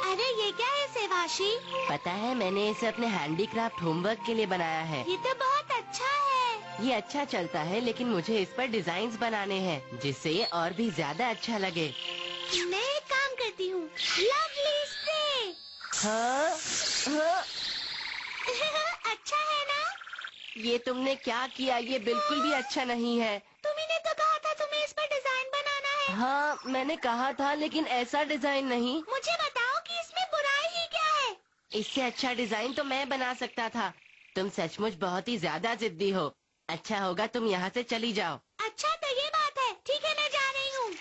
अरे ये क्या है सेवाशी? पता है, मैंने इसे अपने हैंडीक्राफ्ट होमवर्क के लिए बनाया है। ये तो बहुत अच्छा है। ये अच्छा चलता है, लेकिन मुझे इस पर डिजाइन्स बनाने हैं जिससे ये और भी ज्यादा अच्छा लगे। मैं एक काम करती हूँ, लवली स्प्रे। हाँ? हाँ? अच्छा है ना? ये तुमने क्या किया? ये बिल्कुल भी अच्छा नहीं है। तुम्ही ने तो कहा था तुम्हें इस पर डिजाइन बनाना है। हाँ, मैंने कहा था, लेकिन ऐसा डिजाइन नहीं। मुझे बताओ कि इसमें बुराई ही क्या है? इससे अच्छा डिजाइन तो मैं बना सकता था। तुम सचमुच बहुत ही ज्यादा जिद्दी हो। अच्छा होगा तुम यहाँ से चली जाओ। अच्छा तो ये बात है। ठीक है, मैं जा रही हूँ।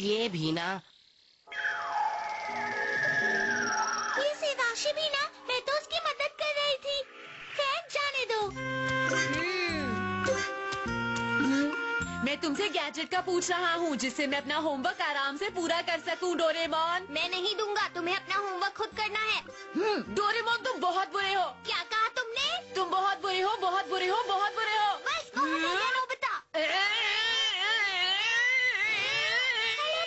ये भी ना। ये सेवाशी भी ना, मैं तो उसकी मदद कर रही थी। खैर जाने दो। मैं तुमसे गैजेट का पूछ रहा हूँ जिससे मैं अपना होमवर्क आराम से पूरा कर सकूँ, डोरेमोन। मैं नहीं दूंगा, तुम्हें अपना होमवर्क खुद करना है। डोरेमोन तुम बहुत बुरे हो। क्या कहा तुमने? तुम बहुत बुरे हो, बहुत बुरे हो, बहुत बुरे हो। बस बहुत हो गया नोबिता। हेलो,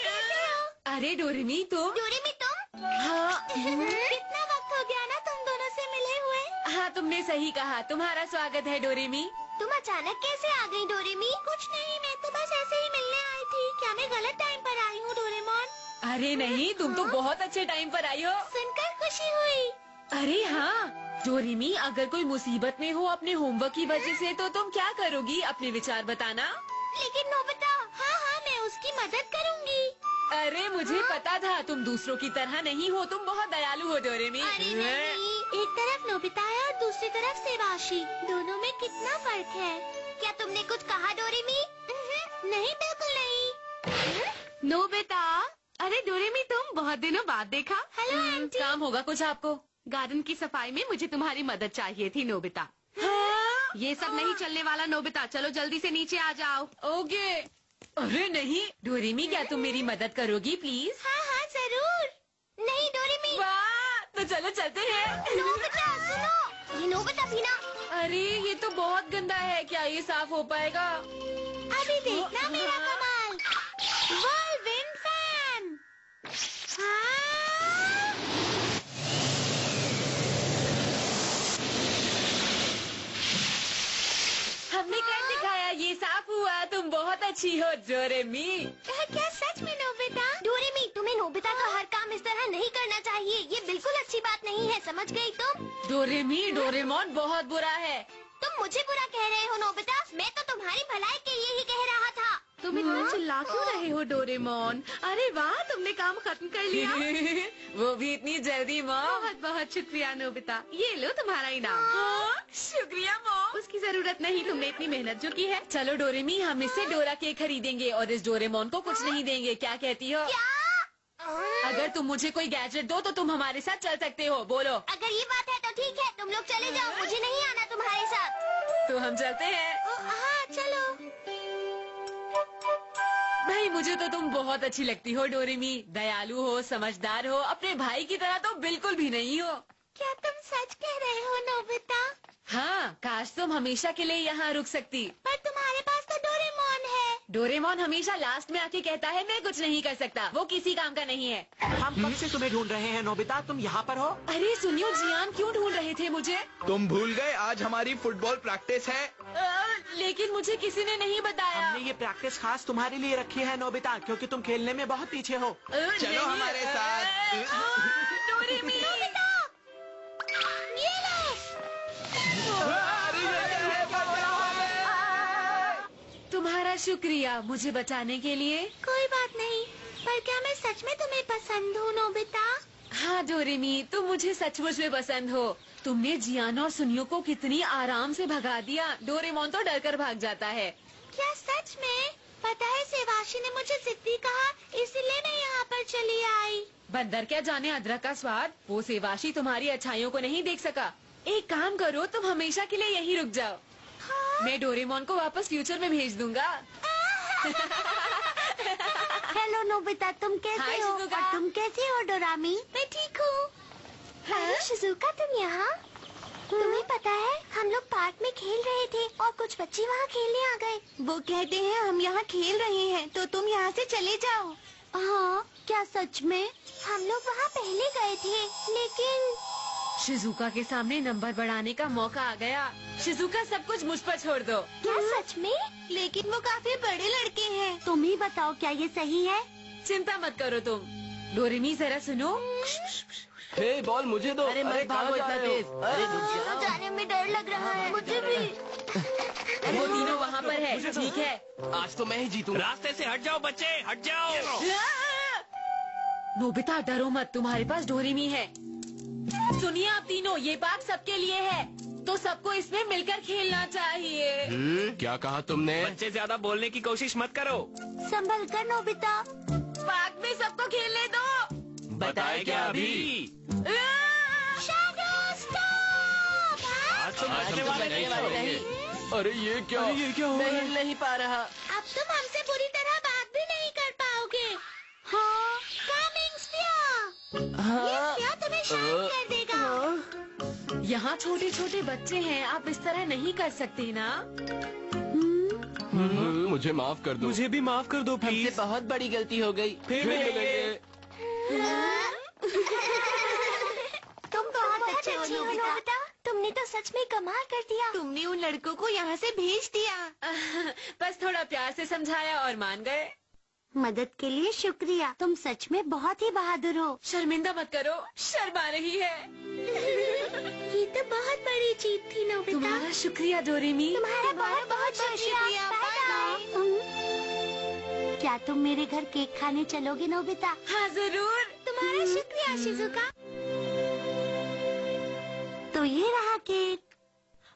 कैसे हो? अरे डोरेमी तुम? डोरेमी तुम? हाँ। कितना वक्त हो गया ना तुम दोनों से मिले हुए। हाँ, तुमने सही कहा। तुम्हारा स्वागत है डोरेमी। तुम अचानक कैसे आ गई डोरेमी? कुछ नहीं, मैं तो बस ऐसे ही मिलने आई थी। क्या मैं गलत टाइम पर आई हूँ डोरेमोन? अरे नहीं, तुम तो बहुत अच्छे टाइम पर आई हो। सुनकर खुशी हुई। अरे हाँ डोरेमी, अगर कोई मुसीबत में हो अपने होमवर्क की वजह से तो तुम क्या करोगी? अपने विचार बताना। लेकिन नोबिता, हाँ मैं उसकी मदद करूँगी। अरे मुझे पता था, तुम दूसरों की तरह नहीं हो, तुम बहुत दयालु हो डोरेमी। अरे नहीं, एक तरफ नोबिता है और दूसरी तरफ सेवाशी। दोनों में कितना फर्क है। क्या तुमने कुछ कहा डोरेमी? नहीं, बिल्कुल नहीं। नोबिता। अरे डोरेमी, तुम बहुत दिनों बाद देखा। Hello aunty. काम होगा कुछ आपको? गार्डन की सफाई में मुझे तुम्हारी मदद चाहिए थी नोबिता। हाँ? ये सब नहीं चलने वाला नोबिता, चलो जल्दी से नीचे आ जाओ। ओके। अरे नहीं डोरेमी, क्या तुम मेरी मदद करोगी प्लीज? हाँ जरूर। नहीं डोरेमी। वाह, तो चलो चलते हैं। नोबिता सुनो, ये नोबिता भी ना। अरे ये तो बहुत गंदा है, क्या ये साफ हो पाएगा? अभी देखना मेरा कमाल। व्हर्लविंड फैन। हाँ? हमने कर दिखाया, ये साफ हुआ। तुम बहुत अच्छी हो डोरेमी। क्या सच में नोबिता? डोरेमी, तुम्हें नोबिता का हर काम इस तरह नहीं करना चाहिए। ये बिल्कुल अच्छी बात नहीं है, समझ गई तुम? डोरेमी, डोरेमोन बहुत बुरा है। तुम मुझे बुरा कह रहे हो नोबिता? मैं तो तुम्हारी भलाई के लिए ही कह रहा था। तुम इतना चिल्ला क्यों रहे हो डोरेमोन? अरे वाह, तुमने काम खत्म कर लिया। वो भी इतनी जल्दी माँ। बहुत बहुत शुक्रिया नोबिता, ये लो तुम्हारा इनाम। हाँ, शुक्रिया माँ। उसकी जरूरत नहीं, तुमने इतनी मेहनत जो की है। चलो डोरेमी, हम इससे डोरा केक खरीदेंगे और इस डोरेमोन को कुछ नहीं देंगे। क्या कहती हो? अगर तुम मुझे कोई गैजेट दो तो तुम हमारे साथ चल सकते हो। बोलो। अगर ये बात है तो ठीक है, तुम लोग चले जाओ, मुझे नहीं आना तुम्हारे साथ। तो हम चलते हैं। हाँ चलो। भाई मुझे तो तुम बहुत अच्छी लगती हो डोरेमी। दयालु हो, समझदार हो, अपने भाई की तरह तो बिल्कुल भी नहीं हो। क्या तुम सच कह रहे हो नोबिता? हाँ, काश तुम हमेशा के लिए यहाँ रुक सकती। पर तुम्हारे पास तो डोरेमोन है। डोरेमोन हमेशा लास्ट में आके कहता है मैं कुछ नहीं कर सकता, वो किसी काम का नहीं है। हम कब से तुम्हें ढूंढ रहे हैं नोबिता, तुम यहाँ पर हो? अरे सुनियो, जियान क्यों ढूंढ रहे थे मुझे? तुम भूल गए आज हमारी फुटबॉल प्रैक्टिस है। लेकिन मुझे किसी ने नहीं बताया। हमने ये प्रैक्टिस खास तुम्हारे लिए रखी है नोबिता, क्योंकि तुम खेलने में बहुत पीछे हो। चलो हमारे साथ। डोरेमी। ये लो। तुम्हारा शुक्रिया मुझे बचाने के लिए। कोई बात नहीं, पर क्या मैं सच में तुम्हें पसंद हूँ नोबिता? हाँ डोरेमी, तुम मुझे सचमुच में पसंद हो। तुमने जियान और सुनियो को कितनी आराम से भगा दिया। डोरेमोन तो डर कर भाग जाता है। क्या सच में? पता है सेवाशी ने मुझे जिद्दी कहा, इसलिए मैं यहाँ पर चली आई। बंदर क्या जाने अदरक का स्वाद। वो सेवाशी तुम्हारी अच्छाइयों को नहीं देख सका। एक काम करो, तुम हमेशा के लिए यहीं रुक जाओ। हाँ? मैं डोरेमोन को वापस फ्यूचर में भेज दूंगा। हेलो नोबिता, तुम कैसे हाय हो? शिजुका। और तुम कैसे हो डोरामी? मैं ठीक हूँ। अरे शिजुका, तुम यहाँ? तुम्हें पता है हम लोग पार्क में खेल रहे थे और कुछ बच्चे वहाँ खेलने आ गए। वो कहते हैं हम यहाँ खेल रहे हैं तो तुम यहाँ से चले जाओ। हाँ, क्या सच में? हम लोग वहाँ पहले गए थे लेकिन शिजुका के सामने नंबर बढ़ाने का मौका आ गया। शिजुका, सब कुछ मुझ पर छोड़ दो। क्या सच में? लेकिन वो काफी बड़े लड़के हैं। तुम ही बताओ, क्या ये सही है? चिंता मत करो तुम। डोरेमी, जरा सुनो। हे, बॉल मुझे दो। अरे मत भागो इतना तेज। अरे रुक जाओ। जाने में डर लग रहा है। मुझे भी। वो तीनों वहाँ पर है, ठीक है? आज तो मैं ही जीतूंगा। रास्ते से हट जाओ बच्चे, हट जाओ। नोबिता, डरो मत, तुम्हारे पास डोरेमी है। सुनिए आप तीनों, ये पार्क सबके लिए है, तो सबको इसमें मिलकर खेलना चाहिए। क्या कहा तुमने? बच्चे ज्यादा बोलने की कोशिश मत करो। संभल कर नोबिता। पार्क में सबको खेलने दो। बताए क्या अभी? Shadow stop! आज तो बचने वाले नहीं। अरे ये क्या हो मैं रहा हिल नहीं पा रहा। अब तुम हमसे पूरी तरह बात भी नहीं कर पाओगे। हाँ, कमिंग स्फियर। ये हाँ, स्फियर तुम्हें शांत कर देगा। यहाँ छोटे छोटे बच्चे हैं, आप इस तरह नहीं कर सकते ना। मुझे माफ कर दो। मुझे भी माफ कर दो हमसे प्लीज। बहुत बड़ी गलती हो गई। फिर मिलेंगे। तुम बहुत अच्छे हो नोबिता। तुमने तो सच में कमाल कर दिया। तुमने उन लड़कों को यहाँ से भेज दिया। बस थोड़ा प्यार से समझाया और मान गए। मदद के लिए शुक्रिया। तुम सच में बहुत ही बहादुर हो। शर्मिंदा मत करो, शर्मा रही है। ये तो बहुत बड़ी जीत थी नोबिता। तुम्हारा शुक्रिया डोरेमी। तुम्हारा बहुत बहुत शुक्रिया। Bye bye. क्या तुम मेरे घर केक खाने चलोगे नोबिता? हाँ जरूर। तुम्हारा शुक्रिया शिजुका। तो ये रहा केक।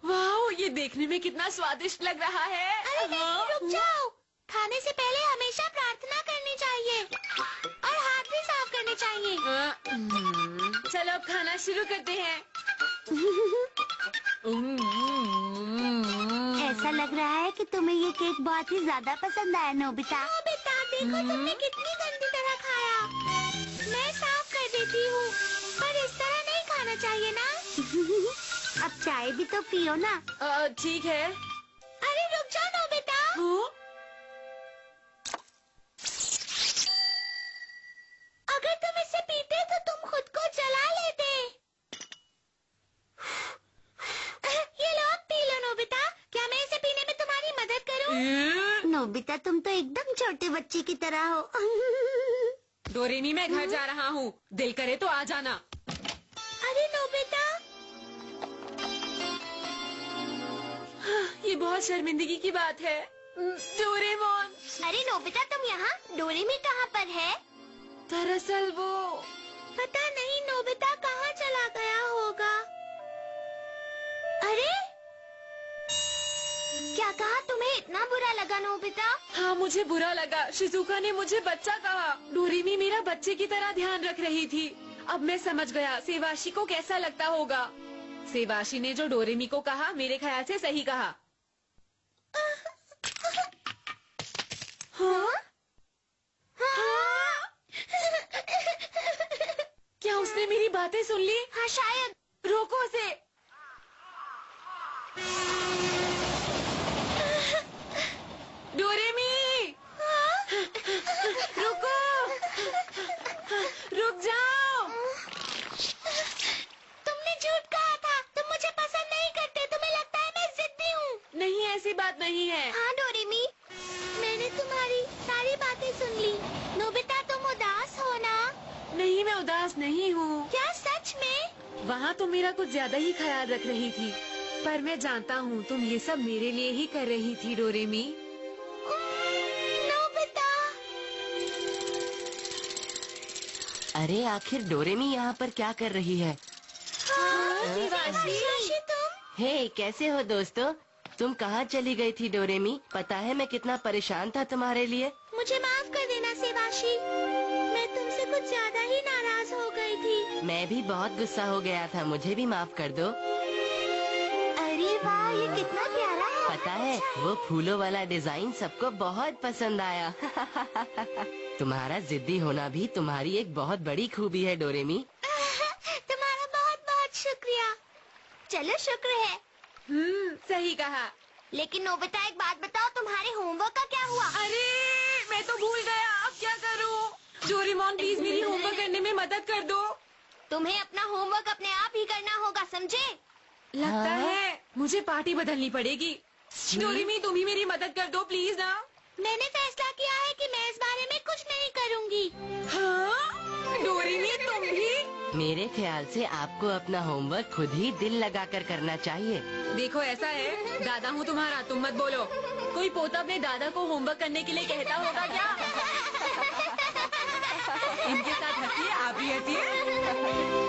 वाह, ये देखने में कितना स्वादिष्ट लग रहा है। अरे नहीं, रुक जाओ। खाने से पहले हमेशा प्रार्थना करनी चाहिए और हाथ भी साफ करने चाहिए। चलो अब खाना शुरू करते हैं। ऐसा लग रहा है कि तुम्हें ये केक बहुत ही ज्यादा पसंद आया नोबिता। नोबिता, देखो तुमने कितनी गंदी तरह खाया। मैं साफ कर देती हूँ, पर इस तरह नहीं खाना चाहिए ना। अब चाय भी तो पियो ना। ठीक है। अरे रुक जाओ नोबिता। अगर तुम इसे पीते तो तुम खुद को जला लेते। ये लो, अब पी लो नोबिता। क्या मैं इसे पीने में तुम्हारी मदद करूं? नोबिता, तुम तो एकदम छोटे बच्चे की तरह हो। डोरेमी, मैं घर जा रहा हूँ, दिल करे तो आ जाना। अरे नोबिता। ये बहुत शर्मिंदगी की बात है। डोरेमोन। अरे नोबिता, तुम यहाँ? डोरेमी कहाँ पर है? दरअसल वो पता नहीं नोबिता कहाँ चला गया होगा। अरे क्या कहा? तुम्हें इतना बुरा लगा नोबिता? हाँ, मुझे बुरा लगा। शिजुका ने मुझे बच्चा कहा। डोरेमी मेरा बच्चे की तरह ध्यान रख रही थी। अब मैं समझ गया सेवाशी को कैसा लगता होगा। सेवाशी ने जो डोरेमी को कहा, मेरे ख्याल से सही कहा। हाँ? हाँ? क्या उसने मेरी बातें सुन ली? हाँ शायद। रोको उसे। डोरेमी, रुको, रुक जाओ। तुमने झूठ कहा था। तुम मुझे पसंद नहीं करते। तुम्हें लगता है मैं जिद्दी हूँ। नहीं, ऐसी बात नहीं है। हाँ डोरेमी, मैंने तुम्हारी सारी बातें सुन ली। नोबिता, तुम उदास हो ना? नहीं, मैं उदास नहीं हूँ। क्या सच में? वहाँ तो मेरा कुछ ज्यादा ही ख्याल रख रही थी, पर मैं जानता हूँ तुम ये सब मेरे लिए ही कर रही थी डोरेमी। नोबिता। अरे आखिर डोरेमी यहाँ पर क्या कर रही है? शिवाशी, तुम? हे, कैसे हो दोस्तों? तुम कहाँ चली गई थी डोरेमी? पता है मैं कितना परेशान था तुम्हारे लिए। मुझे माफ कर देना सेवाशी, मैं तुमसे कुछ ज्यादा ही नाराज हो गई थी। मैं भी बहुत गुस्सा हो गया था, मुझे भी माफ कर दो। अरे वाह, ये कितना प्यारा है। पता है वो फूलों वाला डिजाइन सबको बहुत पसंद आया। तुम्हारा जिद्दी होना भी तुम्हारी एक बहुत बड़ी खूबी है डोरेमी। तुम्हारा चलो शुक्र है। सही कहा। लेकिन नोबिता एक बात बताओ, तुम्हारे होमवर्क का क्या हुआ? अरे मैं तो भूल गया, अब क्या करूं? डोरेमोन प्लीज मेरी होमवर्क करने में मदद कर दो। तुम्हें अपना होमवर्क अपने आप ही करना होगा, समझे? लगता है मुझे पार्टी बदलनी पड़ेगी। डोरेमी तुम ही मेरी मदद कर दो प्लीज ना। मैंने फैसला किया है कि मैं इस बारे में कुछ नहीं करूंगी। हाँ? डोरेमी तुम भी? मेरे ख्याल से आपको अपना होमवर्क खुद ही दिल लगाकर करना चाहिए। देखो ऐसा है, दादा हूँ तुम्हारा, तुम मत बोलो। कोई पोता अपने दादा को होमवर्क करने के लिए कहता होगा क्या? इनके साथ हंसिए, आप भी हंसिए।